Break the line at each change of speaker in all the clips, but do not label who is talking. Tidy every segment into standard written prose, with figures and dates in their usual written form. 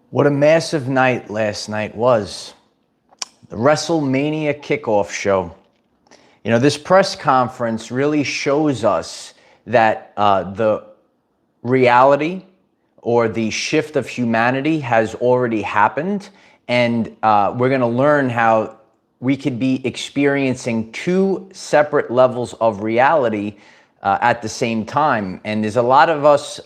What a massive night last night was. The WrestleMania Kickoff show. You know, this press conference really shows us that the reality or the shift of humanity has already happened. And we're going to learn how we could be experiencing two separate levels of reality at the same time. And there's a lot of us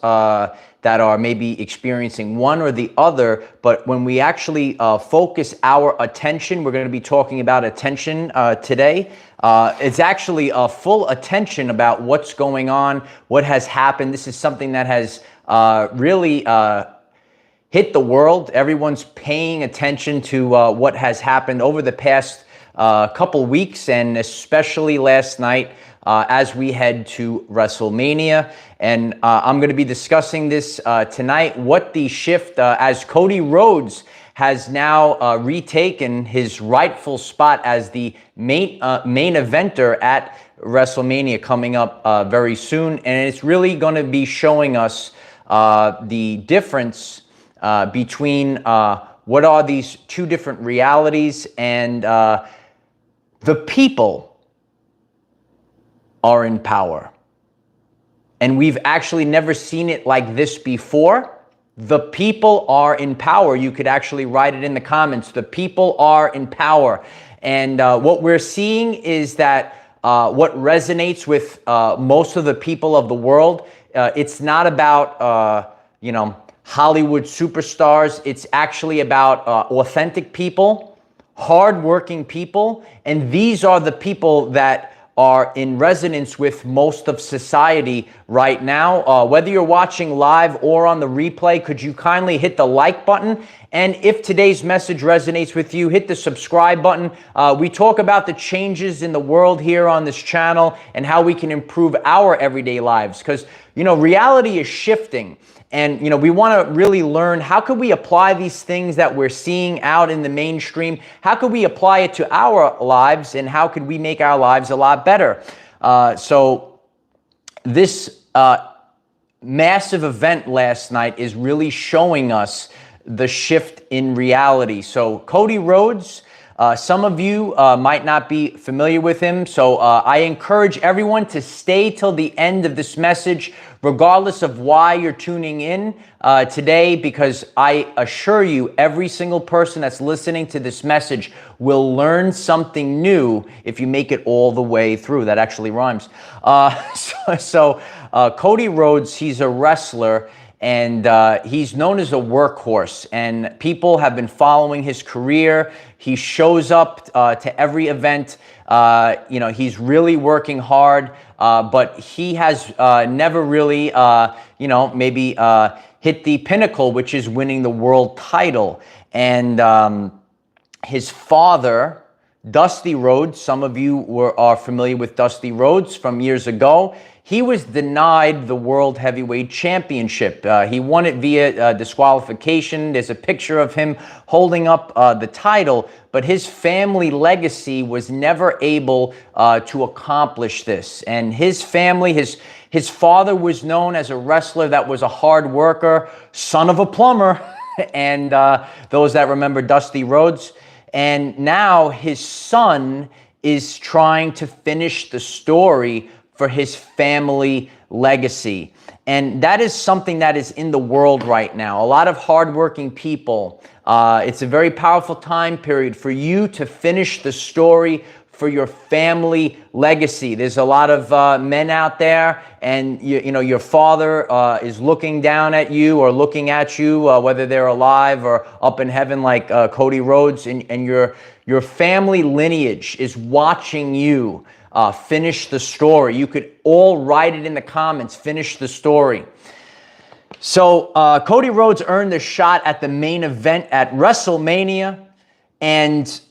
that are maybe experiencing one or the other, but when we actually focus our attention, we're going to be talking about attention today. It's actually a full attention about what's going on, what has happened. This is something that has really hit the world. Everyone's paying attention to what has happened over the past couple weeks, and especially last night as we head to WrestleMania. And I'm going to be discussing this tonight, what the shift as Cody Rhodes has now retaken his rightful spot as the main eventer at WrestleMania coming up very soon. And it's really going to be showing us the difference between what are these two different realities, and the people are in power. And we've actually never seen it like this before. The people are in power. You could actually write it in the comments. The people are in power. And what we're seeing is that what resonates with most of the people of the world, it's not about, Hollywood superstars. It's actually about authentic people, hardworking people. And these are the people that are in resonance with most of society right now. Whether you're watching live or on the replay, could you kindly hit the like button? And if today's message resonates with you, hit the subscribe button. We talk about the changes in the world here on this channel and how we can improve our everyday lives, because, reality is shifting. And, we want to really learn, how could we apply these things that we're seeing out in the mainstream? How could we apply it to our lives, and how could we make our lives a lot better? So this massive event last night is really showing us the shift in reality. So Cody Rhodes, some of you might not be familiar with him, so I encourage everyone to stay till the end of this message, regardless of why you're tuning in today, because I assure you, every single person that's listening to this message will learn something new if you make it all the way through. That actually rhymes. So Cody Rhodes, he's a wrestler, and he's known as a workhorse, and people have been following his career. He shows up to every event. He's really working hard, but he has never really, maybe hit the pinnacle, which is winning the world title. And his father, Dusty Rhodes, some of you are familiar with Dusty Rhodes from years ago. He was denied the World Heavyweight Championship. He won it via disqualification. There's a picture of him holding up the title, but his family legacy was never able to accomplish this. And his family, his father was known as a wrestler that was a hard worker, son of a plumber, and those that remember Dusty Rhodes. And now his son is trying to finish the story for his family legacy. And that is something that is in the world right now. A lot of hardworking people. It's a very powerful time period for you to finish the story for your family legacy. There's a lot of men out there, and your father is looking down at you or looking at you, whether they're alive or up in heaven like Cody Rhodes, and your family lineage is watching you finish the story. You could all write it in the comments, finish the story. So Cody Rhodes earned the shot at the main event at WrestleMania, and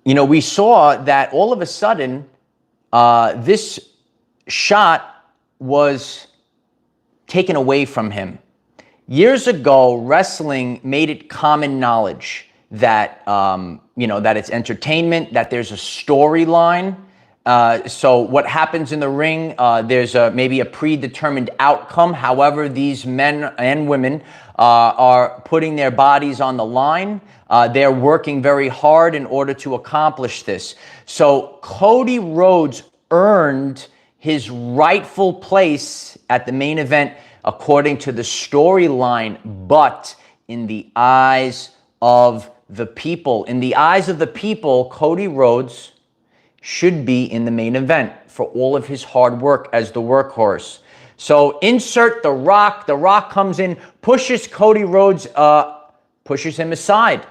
we saw that all of a sudden this shot was taken away from him. Years ago, wrestling made it common knowledge that that it's entertainment, that there's a storyline. So what happens in the ring, there's maybe a predetermined outcome. However, these men and women are putting their bodies on the line. They're working very hard in order to accomplish this. So Cody Rhodes earned his rightful place at the main event according to the storyline, but in the eyes of the people. In the eyes of the people, Cody Rhodes should be in the main event for all of his hard work as the workhorse. So insert The Rock. The Rock comes in, pushes Cody Rhodes, pushes him aside.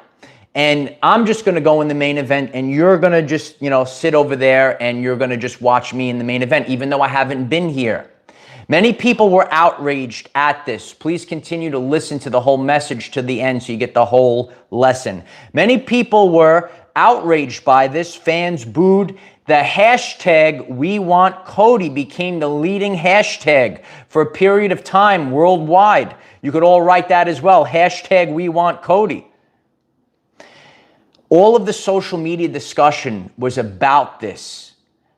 And I'm just going to go in the main event, and you're going to just, sit over there, and you're going to just watch me in the main event, even though I haven't been here. Many people were outraged at this. Please continue to listen to the whole message to the end so you get the whole lesson. Many people were outraged by this. Fans booed. The hashtag We Want Cody became the leading hashtag for a period of time worldwide. You could all write that as well. Hashtag We Want Cody. All of the social media discussion was about this.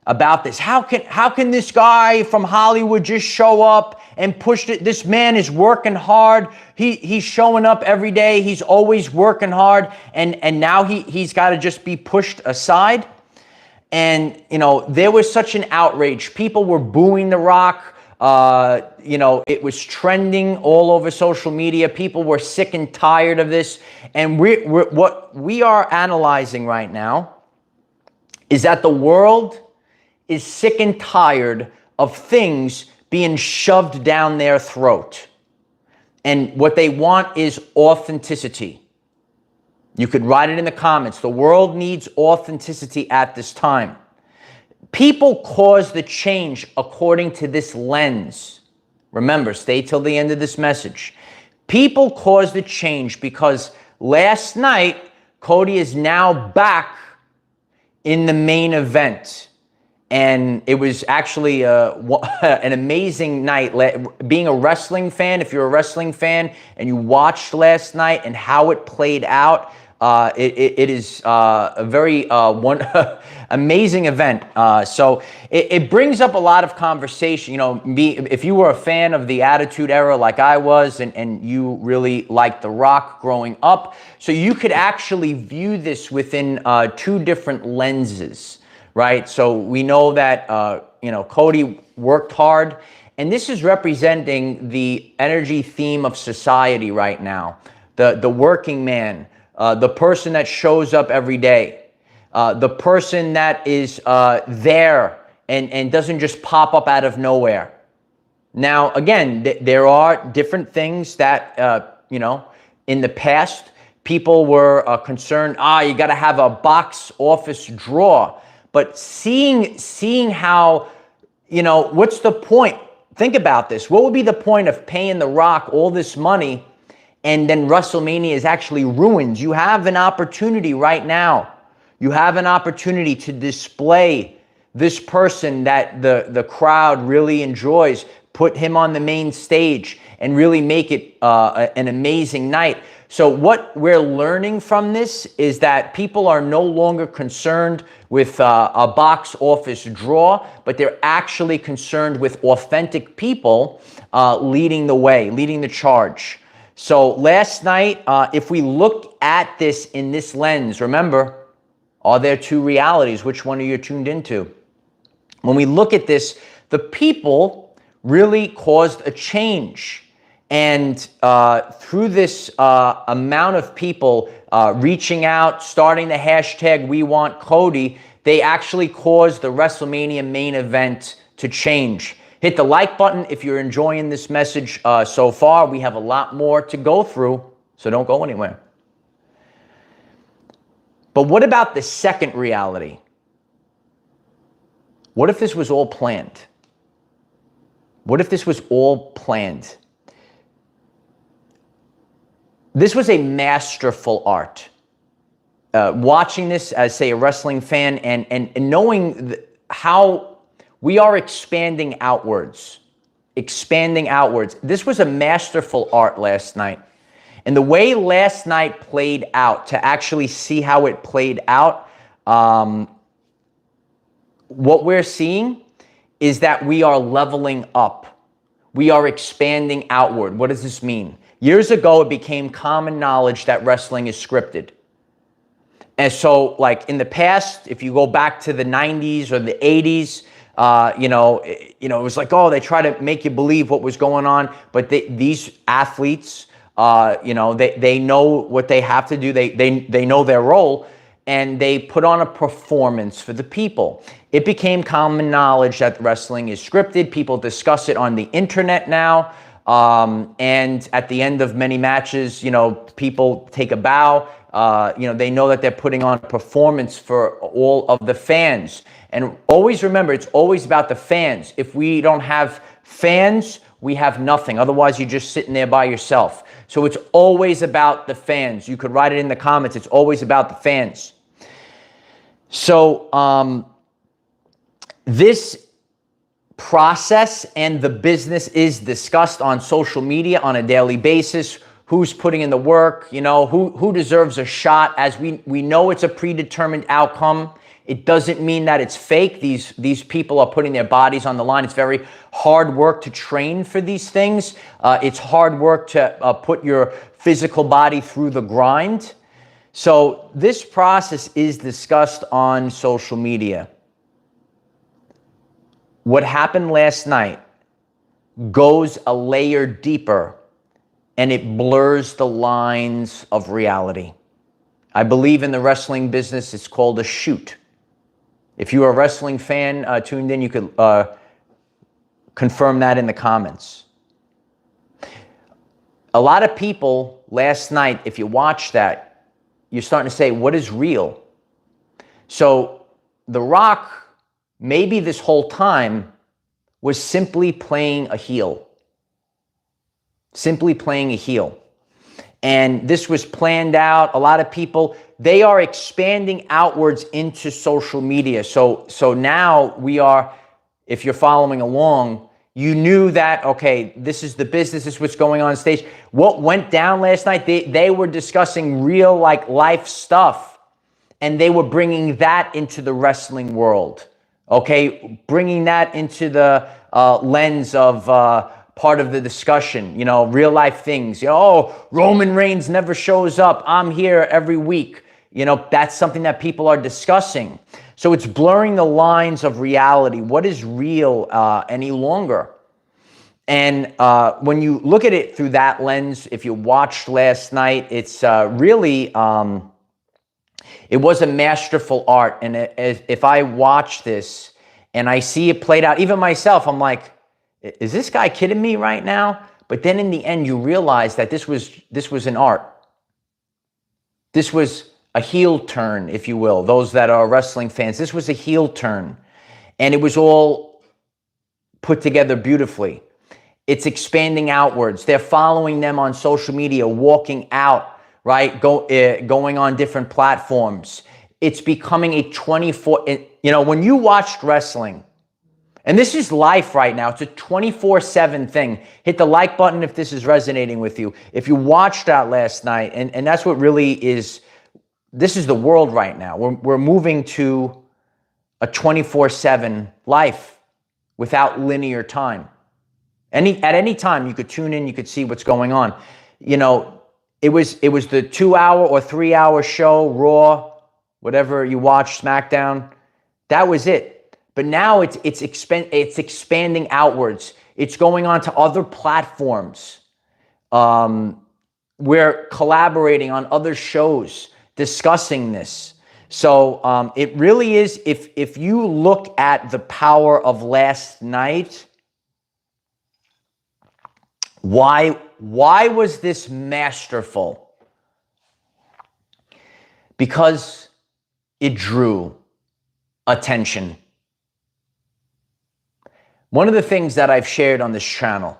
How can this guy from Hollywood just show up and push it? This man is working hard. He's showing up every day. He's always working hard. And now he's got to just be pushed aside. And, there was such an outrage. People were booing The Rock. It was trending all over social media. People were sick and tired of this. And what we are analyzing right now is that the world is sick and tired of things being shoved down their throat. And what they want is authenticity. You could write it in the comments. The world needs authenticity at this time. People cause the change according to this lens. Remember, stay till the end of this message. People cause the change because last night, Cody is now back in the main event. And it was actually an amazing night. Being a wrestling fan, if you're a wrestling fan and you watched last night and how it played out, it is a very amazing event. So it brings up a lot of conversation. If you were a fan of the Attitude Era like I was, and you really liked The Rock growing up, so you could actually view this within two different lenses. Right? So we know that, Cody worked hard, and this is representing the energy theme of society right now. The working man, the person that shows up every day, the person that is there and doesn't just pop up out of nowhere. Now, again, there are different things that, in the past, people were concerned, you got to have a box office draw. But seeing how, what's the point? Think about this. What would be the point of paying The Rock all this money and then WrestleMania is actually ruined? You have an opportunity right now. You have an opportunity to display this person that the crowd really enjoys. Put him on the main stage and really make it an amazing night. So what we're learning from this is that people are no longer concerned with a box office draw, but they're actually concerned with authentic people leading the way, leading the charge. So last night, if we look at this in this lens, remember, are there two realities? Which one are you tuned into? When we look at this, the people really caused a change. And through this amount of people reaching out, starting the hashtag We Want Cody, they actually caused the WrestleMania main event to change. Hit the like button if you're enjoying this message so far. We have a lot more to go through, so don't go anywhere. But what about the second reality? What if this was all planned? What if this was all planned? This was a masterful art. Watching this as, say, a wrestling fan and knowing how we are expanding outwards. This was a masterful art last night. And the way last night played out, to actually see how it played out, what we're seeing is that we are leveling up. We are expanding outward. What does this mean? Years ago, it became common knowledge that wrestling is scripted. And so, like in the past, if you go back to the 90s or the 80s, it was like, oh, they try to make you believe what was going on. But these athletes, they know what they have to do. They know their role, and they put on a performance for the people. It became common knowledge that wrestling is scripted. People discuss it on the internet now. And at the end of many matches, people take a bow. They know that they're putting on a performance for all of the fans. And always remember, it's always about the fans. If we don't have fans, we have nothing. Otherwise, you're just sitting there by yourself. So it's always about the fans. You could write it in the comments. It's always about the fans. So this process and the business is discussed on social media on a daily basis. Who's putting in the work, who deserves a shot. As we know it's a predetermined outcome. It doesn't mean that it's fake. These people are putting their bodies on the line. It's very hard work to train for these things. It's hard work to put your physical body through the grind. So this process is discussed on social media. What happened last night goes a layer deeper, and it blurs the lines of reality. I believe in the wrestling business, it's called a shoot. If you are a wrestling fan tuned in, you could confirm that in the comments. A lot of people last night, if you watch that, you're starting to say, what is real? So The Rock, maybe this whole time, was simply playing a heel. Simply playing a heel. And this was planned out. A lot of people, they are expanding outwards into social media. So now we are, if you're following along, you knew that, okay, this is the business, this is what's going on stage. What went down last night, they were discussing real life stuff, and they were bringing that into the wrestling world. Okay, bringing that into the lens of part of the discussion, real life things. Oh, Roman Reigns never shows up. I'm here every week. That's something that people are discussing. So it's blurring the lines of reality. What is real any longer? And when you look at it through that lens, if you watched last night, it's really, it was a masterful art. And if I watch this and I see it played out, even myself, I'm like, is this guy kidding me right now? But then in the end, you realize that this was an art. This was a heel turn, if you will. Those that are wrestling fans, this was a heel turn. And it was all put together beautifully. It's expanding outwards. They're following them on social media, walking out, right? Going on different platforms. It's becoming a 24, when you watched wrestling, and this is life right now. It's a 24/7 thing. Hit the like button if this is resonating with you. If you watched that last night, and that's what really is, this is the world right now. We're moving to a 24/7 life without linear time. At any time you could tune in, you could see what's going on. It was the 2-hour or 3-hour show, Raw, whatever you watch, SmackDown. That was it. But now it's expanding outwards. It's going on to other platforms. We're collaborating on other shows, discussing this. So it really is, if you look at the power of last night, why was this masterful? Because it drew attention. One of the things that I've shared on this channel,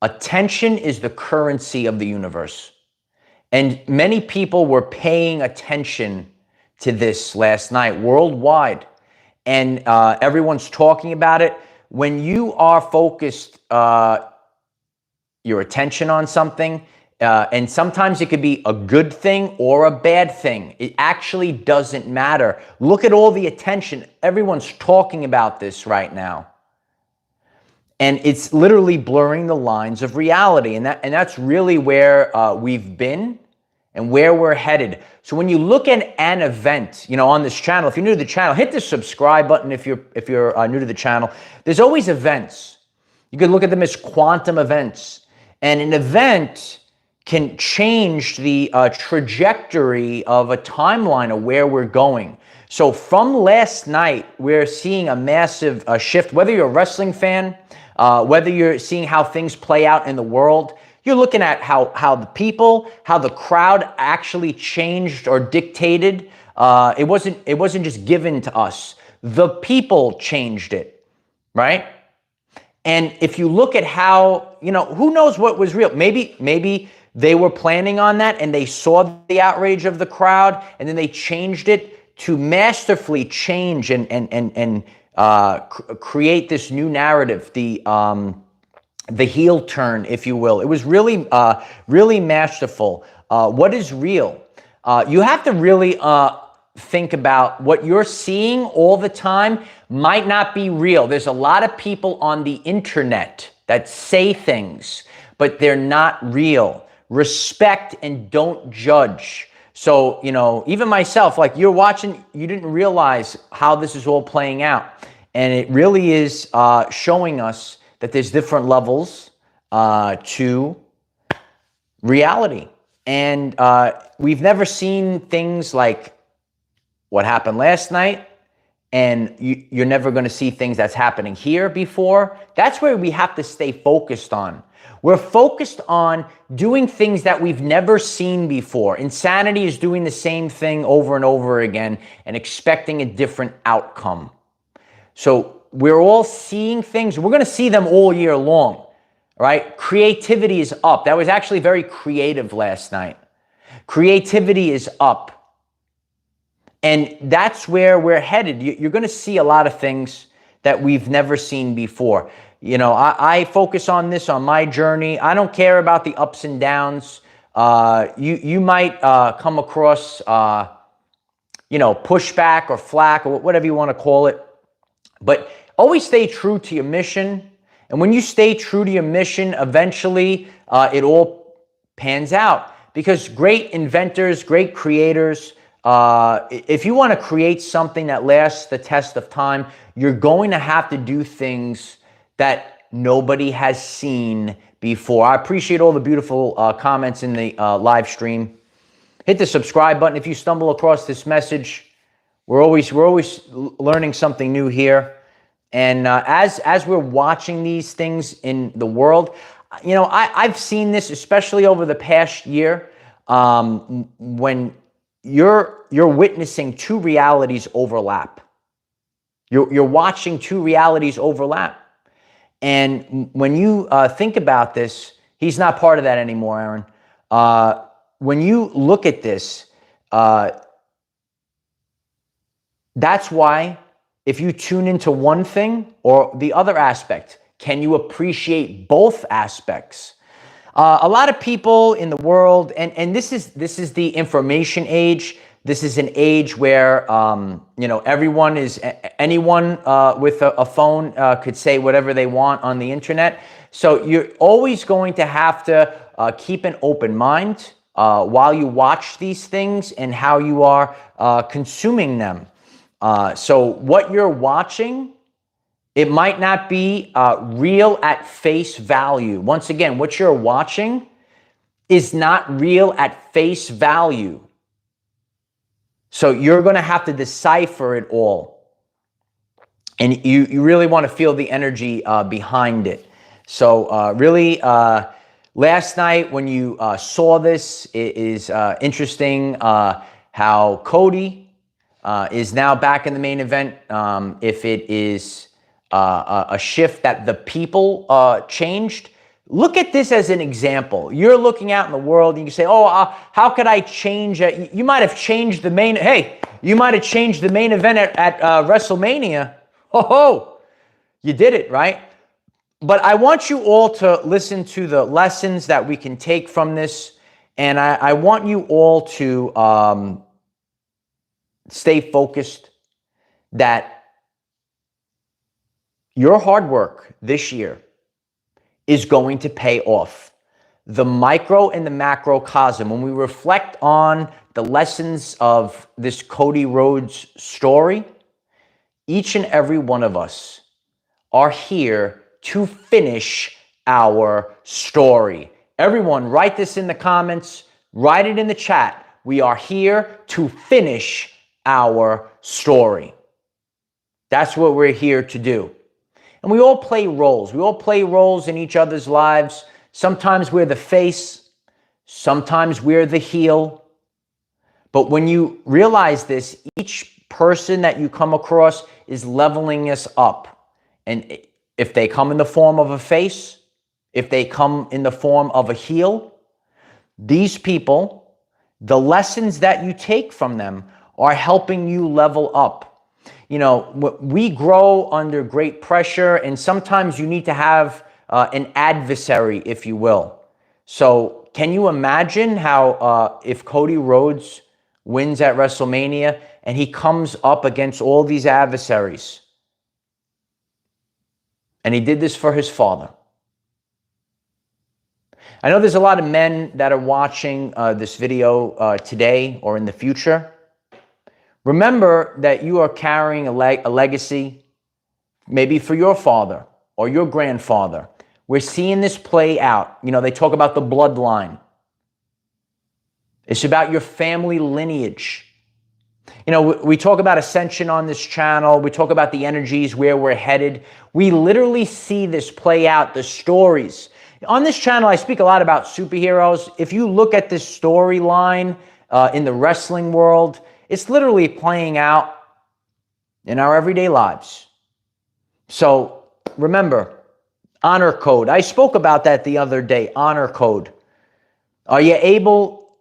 attention is the currency of the universe. And many people were paying attention to this last night worldwide. And everyone's talking about it. When you are focused your attention on something, And sometimes it could be a good thing or a bad thing. It actually doesn't matter. Look at all the attention. Everyone's talking about this right now. And it's literally blurring the lines of reality. And that's really where we've been and where we're headed. So when you look at an event, on this channel, if you're new to the channel, hit the subscribe button if you're new to the channel. There's always events. You could look at them as quantum events. And an event can change the trajectory of a timeline of where we're going. So from last night, we're seeing a massive shift. Whether you're a wrestling fan, whether you're seeing how things play out in the world, you're looking at how the people, how the crowd actually changed or dictated. It wasn't just given to us. The people changed it, right? And if you look at how, who knows what was real? Maybe they were planning on that and they saw the outrage of the crowd and then they changed it to masterfully change and create this new narrative, the heel turn, if you will. It was really, really masterful. What is real? You have to really think about what you're seeing all the time might not be real. There's a lot of people on the internet that say things, but they're not real. Respect and don't judge. So, even myself, like you're watching, you didn't realize how this is all playing out. And it really is showing us that there's different levels to reality. And we've never seen things like what happened last night, and you're never going to see things that's happening here before. That's where we have to stay focused on. We're focused on doing things that we've never seen before. Insanity is doing the same thing over and over again and expecting a different outcome. So we're all seeing things. We're going to see them all year long, right? Creativity is up. That was actually very creative last night. Creativity is up. And that's where we're headed. You're going to see a lot of things that we've never seen before. I focus on this on my journey. I don't care about the ups and downs. You might come across, pushback or flack or whatever you want to call it. But always stay true to your mission. And when you stay true to your mission, eventually it all pans out. Because great inventors, great creators, if you want to create something that lasts the test of time, you're going to have to do things that nobody has seen before. I appreciate all the beautiful comments in the live stream. Hit the subscribe button if you stumble across this message. We're always learning something new here. And as we're watching these things in the world, I've seen this, especially over the past year, when you're witnessing two realities overlap. You're watching two realities overlap. And when you think about this, he's not part of that anymore, Aaron. When you look at this, that's why if you tune into one thing or the other aspect, can you appreciate both aspects? A lot of people in the world, and this is the information age. This is an age where anyone with a phone could say whatever they want on the internet. So you're always going to have to keep an open mind while you watch these things and how you are consuming them. So what you're watching, it might not be real at face value. Once again, what you're watching is not real at face value. So you're going to have to decipher it all. And you really want to feel the energy behind it. So really, last night when you saw this, it is interesting how Cody is now back in the main event. If it is a shift that the people changed, look at this as an example. You're looking out in the world and you say, how could I change? You might have changed the main, you might have changed the main event at WrestleMania. You did it, right? But I want you all to listen to the lessons that we can take from this. And I want you all to stay focused that your hard work this year is going to pay off. The micro and the macrocosm, when we reflect on the lessons of this Cody Rhodes story, each and every one of us are here to finish our story. Everyone, write this in the comments, write it in the chat. We are here to finish our story. That's what we're here to do. And we all play roles. We all play roles in each other's lives. Sometimes we're the face, sometimes we're the heel. But when you realize this, each person that you come across is leveling us up. And if they come in the form of a face, if they come in the form of a heel, these people, the lessons that you take from them are helping you level up. You know, we grow under great pressure, and sometimes you need to have an adversary, if you will. So can you imagine how if Cody Rhodes wins at WrestleMania and he comes up against all these adversaries, and he did this for his father? I know there's a lot of men that are watching this video today or in the future. Remember that you are carrying a legacy, maybe for your father or your grandfather. We're seeing this play out. You know, they talk about the bloodline. It's about your family lineage. You know, we talk about ascension on this channel. We talk about the energies, where we're headed. We literally see this play out, the stories. On this channel, I speak a lot about superheroes. If you look at this storyline in the wrestling world, it's literally playing out in our everyday lives. So remember, honor code. I spoke about that the other day, honor code. Are you able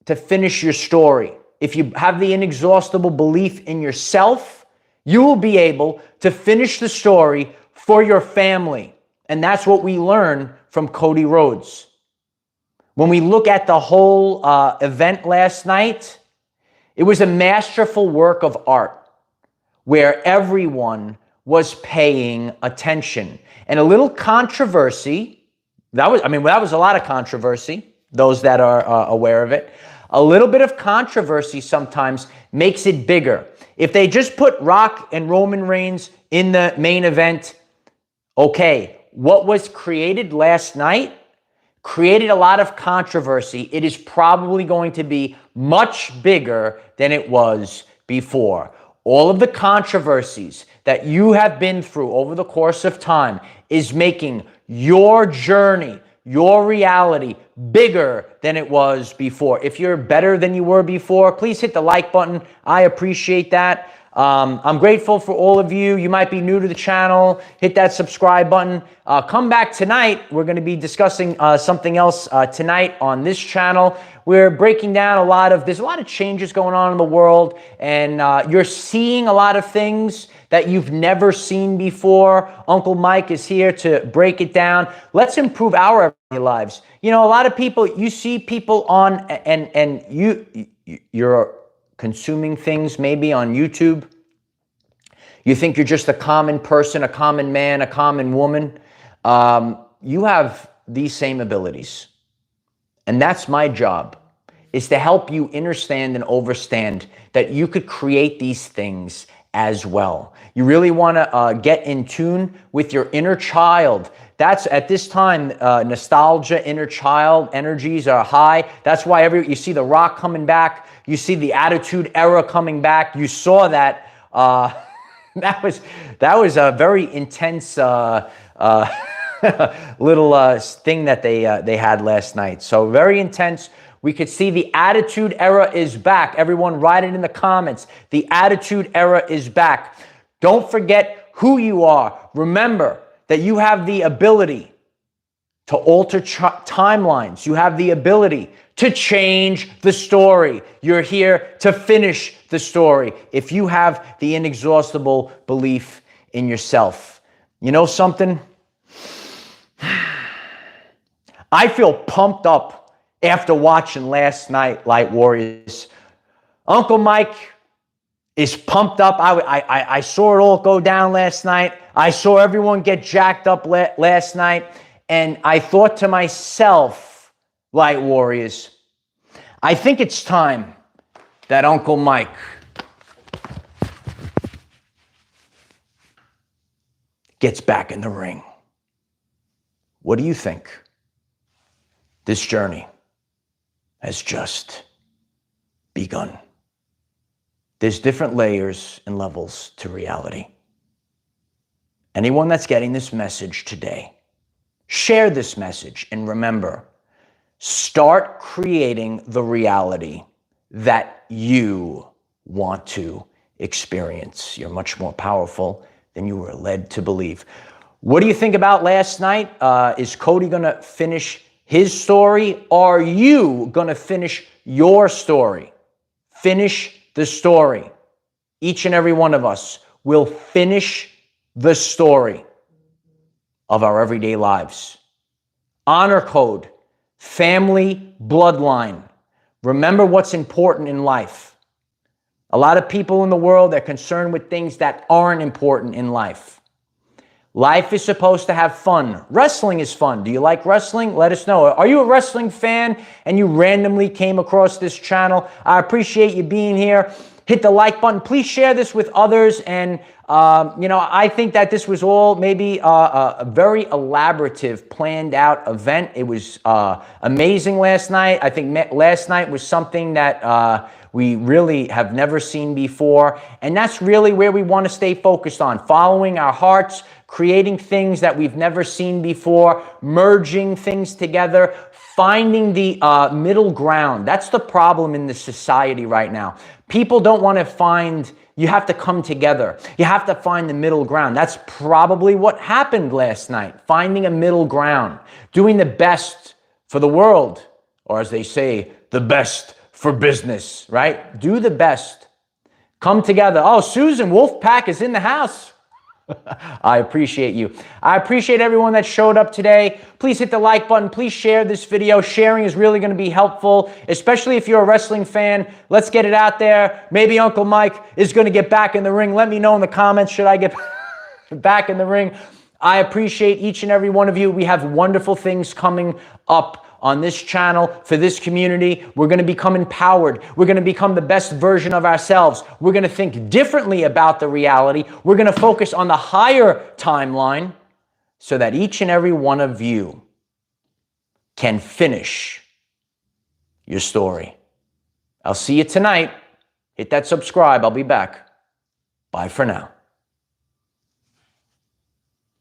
to finish your story? If you have the inexhaustible belief in yourself, you will be able to finish the story for your family. And that's what we learn from Cody Rhodes. When we look at the whole event last night, it was a masterful work of art where everyone was paying attention. And a little controversy, that was a lot of controversy, those that are aware of it. A little bit of controversy sometimes makes it bigger. If they just put Rock and Roman Reigns in the main event, okay, what was created last night created a lot of controversy. It is probably going to be much bigger than it was before. All of the controversies that you have been through over the course of time is making your journey, your reality, bigger than it was before. If you're better than you were before, please hit the like button. I appreciate that. I'm grateful for all of you. You might be new to the channel. Hit that subscribe button. Come back tonight. We're going to be discussing something else tonight on this channel. We're breaking down there's a lot of changes going on in the world, and you're seeing a lot of things that you've never seen before. Uncle Mike is here to break it down. Let's improve our everyday lives. You know, a lot of people, you see people on, and you're consuming things maybe on YouTube. You think you're just a common person, a common man, a common woman. You have these same abilities. And that's my job, is to help you understand and overstand that you could create these things as well. You really want to get in tune with your inner child. That's at this time, nostalgia, inner child energies are high. That's why you see The Rock coming back. You see the Attitude Era coming back. You saw that. That was a very intense little thing that they had last night. So very intense. We could see the Attitude Era is back. Everyone write it in the comments. The Attitude Era is back. Don't forget who you are. Remember that you have the ability to alter timelines. You have the ability to change the story. You're here to finish the story if you have the inexhaustible belief in yourself. You know something? I feel pumped up after watching last night, Light Warriors. Uncle Mike is pumped up. I saw it all go down last night. I saw everyone get jacked up last night. And I thought to myself, Light Warriors, I think it's time that Uncle Mike gets back in the ring. What do you think? This journey has just begun. There's different layers and levels to reality. Anyone that's getting this message today, share this message and remember, start creating the reality that you want to experience. You're much more powerful than you were led to believe. What do you think about last night? Is Cody going to finish his story? Are you going to finish your story? Finish the story. Each and every one of us will finish the story of our everyday lives. Honor code, family, bloodline. Remember what's important in life. A lot of people in the world are concerned with things that aren't important in life. Life is supposed to have fun. Wrestling is fun. Do you like wrestling? Let us know. Are you a wrestling fan and you randomly came across this channel? I appreciate you being here. Hit the like button. Please share this with others. And, I think that this was all maybe a very elaborative, planned out event. It was amazing last night. I think last night was something that we really have never seen before. And that's really where we want to stay focused on, following our hearts, creating things that we've never seen before, merging things together, finding the middle ground. That's the problem in the society right now. People don't want to find, you have to come together. You have to find the middle ground. That's probably what happened last night, finding a middle ground, doing the best for the world, or as they say, the best for business, right? Do the best. Come together. Oh, Susan Wolfpack is in the house. I appreciate you. I appreciate everyone that showed up today. Please hit the like button. Please share this video. Sharing is really going to be helpful, especially if you're a wrestling fan. Let's get it out there. Maybe Uncle Mike is going to get back in the ring. Let me know in the comments, should I get back in the ring? I appreciate each and every one of you. We have wonderful things coming up on this channel for this community. We're going to become empowered. We're going to become the best version of ourselves. We're going to think differently about the reality. We're going to focus on the higher timeline so that each and every one of you can finish your story. I'll see you tonight. Hit that subscribe. I'll be back. Bye for now.